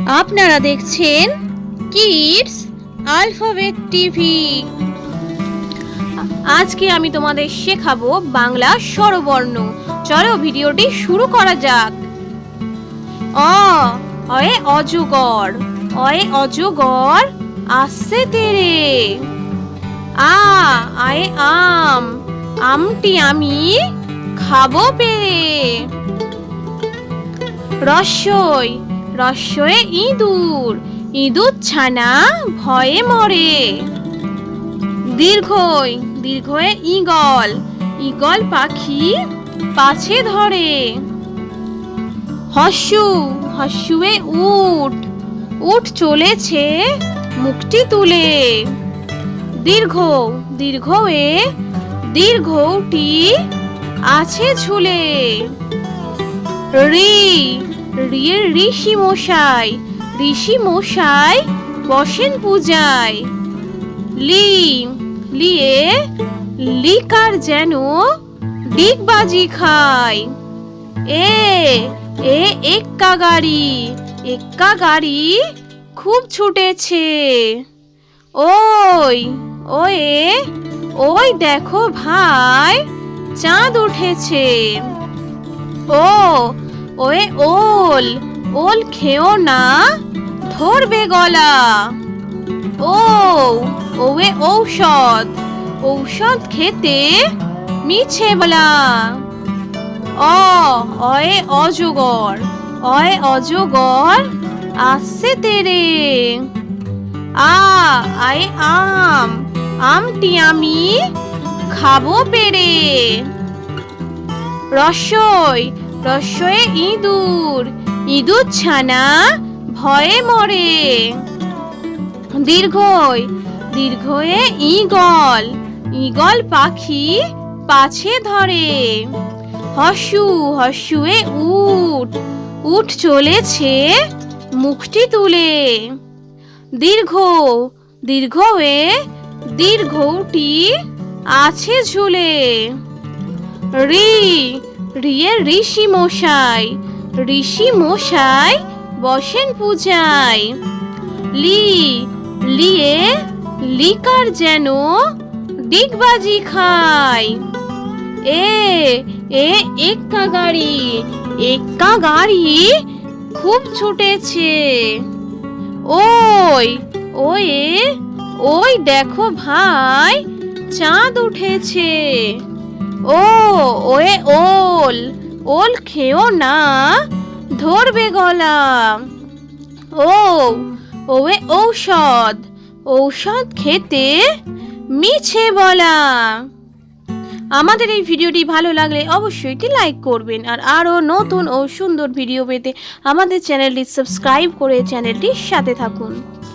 আপনারা দেখছেন kids alphabet TV. আজকে আমি তোমাদের শেখাবো বাংলা স্বরবর্ণ। চলো ভিডিওটি শুরু করা যাক। অয়ে অজগর, অয়ে অজগর আসছে তেরে। আয়ে আম, আমটি আমি খাবো পেরে। রস্যই, রস্যয়ে ইঁদুর, ইঁদুর ছানা ভয়ে মরে। দীর্ঘই, দীর্ঘয়ে ঈগল, ঈগল পাখি পাছে ধরে। হস্যু, হস্যুয়ে উট, উট চলেছে মুখটি তুলে। দীর্ঘ, দীর্ঘয়ে দীর্ঘটি আছে ঝুলে। ঋ, ঋ ঋষি মশাই, ঋষি মশাই বসেন পূজায়। লি, লিয়ে লিকার যেন ডিগবাজি খায়। এ এক্কা গাড়ি, এক্কা গাড়ি খুব ছুটেছে। ওই, ওয়ে ওই দেখো ভাই চাঁদ উঠেছে। ওয়ে ওল, ওল খেও না ধরবে গলা। ওয়ে ঔষধ, ঔষধ খেতে মিছে বলা। অয়ে অজগর, অয়ে অজগর আসছে তেরে। আয়ে আম, আমটি আমি খাবো পেরে। রস্যই, রস্যয়ে ইঁদুর, ইঁদুর ছানা ভয়ে মরে। দীর্ঘই, দীর্ঘয়ে ঈগল, ঈগল পাখি পাছে ধরে। হস্যু, হস্যুয়ে উট, উট চলেছে মুখটি তুলে। দীর্ঘ, দীর্ঘয়ে দীর্ঘটি আছে ঝুলে। ঋ, ঋয়ে ঋষি মশাই, ঋষি মশাই বসেন পূজায়। লি, লিয়ে লিকার যেন ডিগবাজি খায়। এ এক্কা গাড়ি, এক্কা গাড়ি খুব ছুটেছে। ওই, ওয়ে ওই দেখো ভাই চাঁদ উঠেছে। ওয়ে ওল, ওল খেও না ধরবে গলা। ওয়ে ঔষধ, ঔষধ খেতে মিছে বলা। আমাদের এই ভিডিওটি ভালো লাগলে অবশ্যই একটি লাইক করবেন, আর আরও নতুন ও সুন্দর ভিডিও পেতে আমাদের চ্যানেলটি সাবস্ক্রাইব করে চ্যানেলটির সাথে থাকুন।